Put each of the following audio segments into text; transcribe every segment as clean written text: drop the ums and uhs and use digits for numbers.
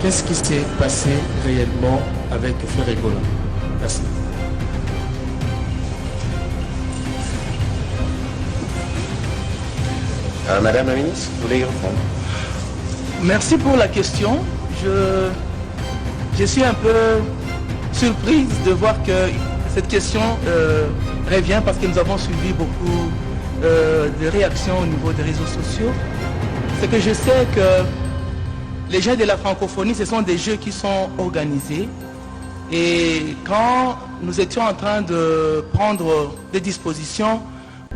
Qu'est-ce qui s'est passé réellement avec Ferregola? Merci. Madame la ministre, vous voulez y répondre? Merci pour la question. Je suis un peu surprise de voir que cette question revient parce que nous avons suivi beaucoup de réactions au niveau des réseaux sociaux. C'est que je sais que les Jeux de la francophonie, ce sont des jeux qui sont organisés. Et quand nous étions en train de prendre des dispositions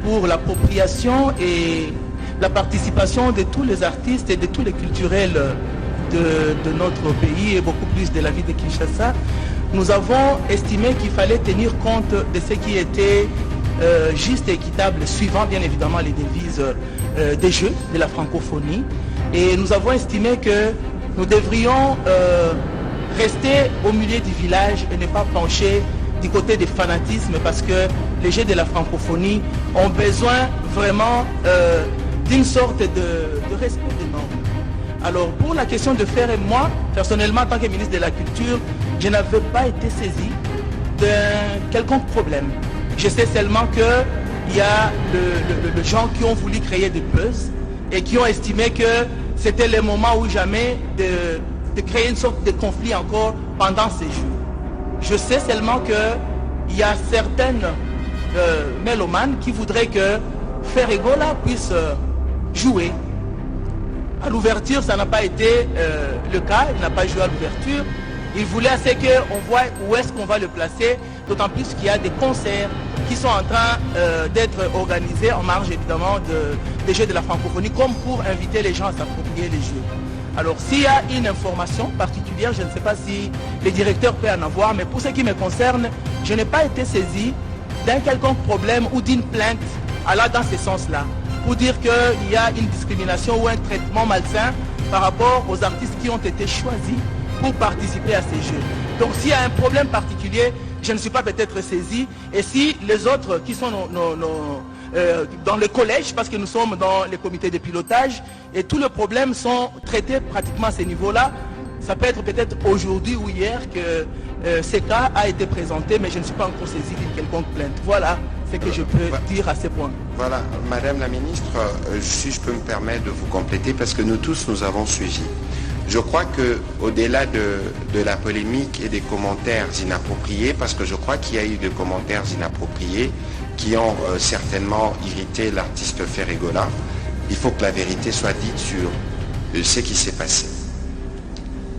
pour l'appropriation et la participation de tous les artistes et de tous les culturels de notre pays et beaucoup plus de la ville de Kinshasa, nous avons estimé qu'il fallait tenir compte de ce qui était juste et équitable, suivant bien évidemment les devises des Jeux de la francophonie. Et nous avons estimé que nous devrions rester au milieu du village et ne pas pencher du côté des fanatismes, parce que les Jeux de la francophonie ont besoin vraiment d'une sorte de respect des normes. Alors pour la question de faire, et moi, personnellement, en tant que ministre de la Culture, je n'avais pas été saisi d'un quelconque problème. Je sais seulement qu'il y a les gens qui ont voulu créer des buzz et qui ont estimé que c'était le moment ou jamais de créer une sorte de conflit encore pendant ces jours. Je sais seulement qu'il y a certaines mélomanes qui voudraient que Ferregola puisse jouer. À l'ouverture, ça n'a pas été le cas, il n'a pas joué à l'ouverture. Il voulait assez qu'on voit où est-ce qu'on va le placer, d'autant plus qu'il y a des concerts qui sont en train d'être organisés en marge évidemment des Jeux de la francophonie, comme pour inviter les gens à s'approprier les Jeux. Alors s'il y a une information particulière, je ne sais pas si les directeurs peuvent en avoir, mais pour ce qui me concerne, je n'ai pas été saisi d'un quelconque problème ou d'une plainte allant dans ce sens-là, pour dire qu'il y a une discrimination ou un traitement malsain par rapport aux artistes qui ont été choisis pour participer à ces Jeux. Donc s'il y a un problème particulier, je ne suis pas peut-être saisi. Et si les autres qui sont dans le collège, parce que nous sommes dans les comités de pilotage, et tous les problèmes sont traités pratiquement à ce niveau-là, ça peut être peut-être aujourd'hui ou hier que ce cas a été présenté, mais je ne suis pas encore saisi d'une quelconque plainte. Voilà ce que je peux dire à ce point. Voilà, Madame la Ministre, si je peux me permettre de vous compléter, parce que nous tous, nous avons suivi. Je crois qu'au-delà de la polémique et des commentaires inappropriés, parce que je crois qu'il y a eu des commentaires inappropriés qui ont certainement irrité l'artiste Ferregola, il faut que la vérité soit dite sur ce qui s'est passé.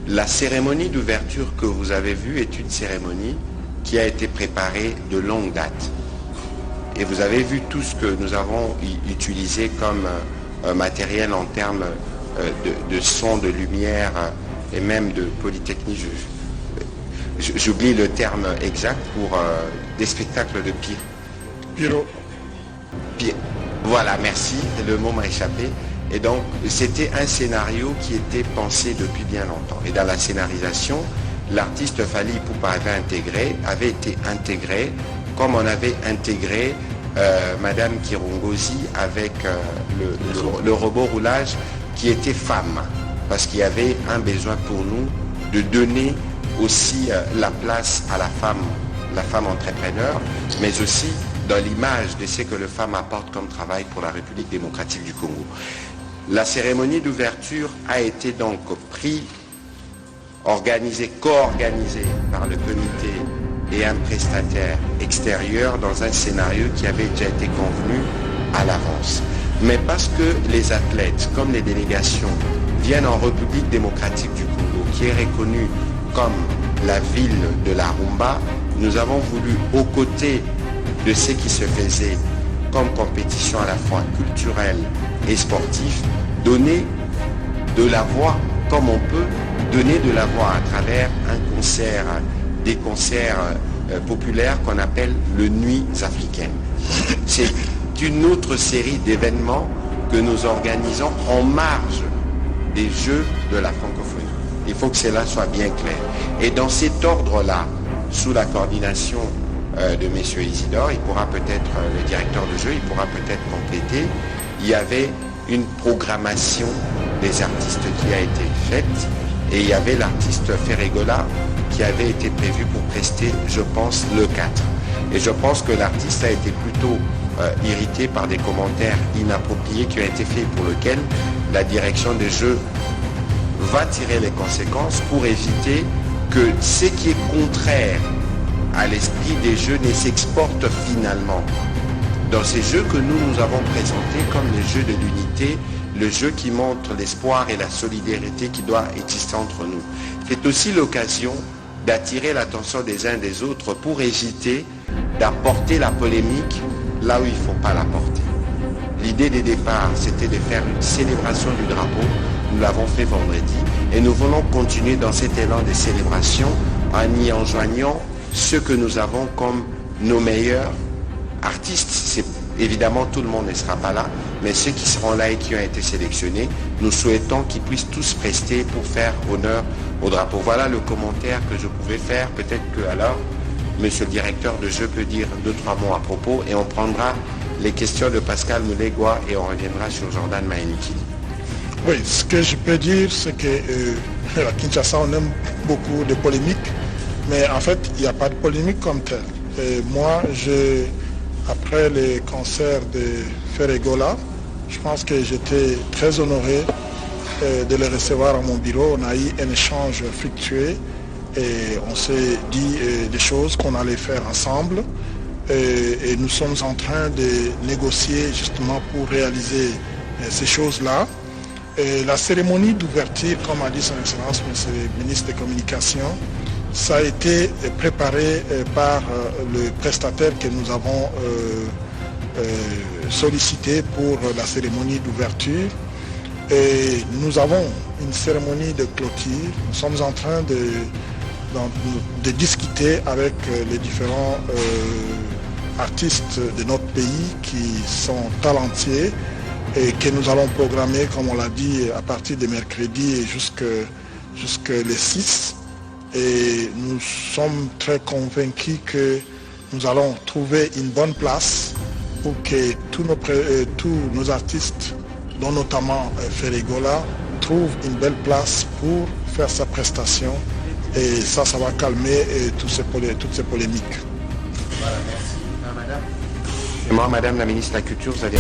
La cérémonie d'ouverture que vous avez vue est une cérémonie qui a été préparée de longue date. Et vous avez vu tout ce que nous avons utilisé comme matériel en termes de son, de lumière et même de polytechnie. J'oublie le terme exact pour des spectacles de pyro. Voilà, merci, le mot m'a échappé. Et donc, c'était un scénario qui était pensé depuis bien longtemps. Et dans la scénarisation, l'artiste Fally Ipupa avait été intégré comme on avait intégré Madame Kirongozi avec le robot roulage qui était femme. Parce qu'il y avait un besoin pour nous de donner aussi la place à la femme entrepreneur, mais aussi dans l'image de ce que le femme apporte comme travail pour la République démocratique du Congo. La cérémonie d'ouverture a été donc co-organisée par le comité et un prestataire extérieur dans un scénario qui avait déjà été convenu à l'avance. Mais parce que les athlètes, comme les délégations, viennent en République démocratique du Congo, qui est reconnue comme la ville de la rumba, nous avons voulu, aux côtés de ce qui se faisait comme compétition à la fois culturelle et sportive, donner de la voix comme on peut donner de la voix à travers des concerts populaires qu'on appelle le Nuits africaines. C'est une autre série d'événements que nous organisons en marge des Jeux de la francophonie. Il faut que cela soit bien clair. Et dans cet ordre-là, sous la coordination de M. Isidore, il pourra peut-être, le directeur de jeu, il pourra peut-être compléter, il y avait une programmation des artistes qui a été faite Et il y avait l'artiste Ferregola qui avait été prévu pour prester, je pense, le 4. Et je pense que l'artiste a été plutôt irrité par des commentaires inappropriés qui ont été faits, pour lesquels la direction des jeux va tirer les conséquences pour éviter que ce qui est contraire à l'esprit des jeux ne s'exporte finalement dans ces jeux que nous avons présentés comme les jeux de l'unité, le jeu qui montre l'espoir et la solidarité qui doit exister entre nous. C'est aussi l'occasion d'attirer l'attention des uns des autres pour éviter d'apporter la polémique là où il ne faut pas l'apporter. L'idée des départs, c'était de faire une célébration du drapeau. Nous l'avons fait vendredi et nous voulons continuer dans cet élan de célébration en y enjoignant ceux que nous avons comme nos meilleurs artistes. Évidemment, tout le monde ne sera pas là, mais ceux qui seront là et qui ont été sélectionnés, nous souhaitons qu'ils puissent tous prester pour faire honneur au drapeau. Voilà le commentaire que je pouvais faire. Peut-être que alors, monsieur le directeur de jeu peut dire 2-3 mots à propos et on prendra les questions de Pascal Moulegua et on reviendra sur Jordan Maïnikili. Oui, ce que je peux dire, c'est que à Kinshasa, on aime beaucoup de polémiques, mais en fait, il n'y a pas de polémique comme telle. Et moi, après le concert de Ferregola, je pense que j'étais très honoré de le recevoir à mon bureau. On a eu un échange fructueux et on s'est dit des choses qu'on allait faire ensemble. Et nous sommes en train de négocier justement pour réaliser ces choses-là. Et la cérémonie d'ouverture, comme a dit son Excellence, Monsieur le ministre des Communications, ça a été préparé par le prestataire que nous avons sollicité pour la cérémonie d'ouverture. Et nous avons une cérémonie de clôture. Nous sommes en train de discuter avec les différents artistes de notre pays qui sont talentueux et que nous allons programmer, comme on l'a dit, à partir de mercredi et jusque le 6. Et nous sommes très convaincus que nous allons trouver une bonne place pour que tous nos artistes, dont notamment Ferregola, trouvent une belle place pour faire sa prestation. Et ça va calmer toutes ces polémiques. Voilà, merci. Madame. Et moi, Madame la ministre de la Culture, vous allez...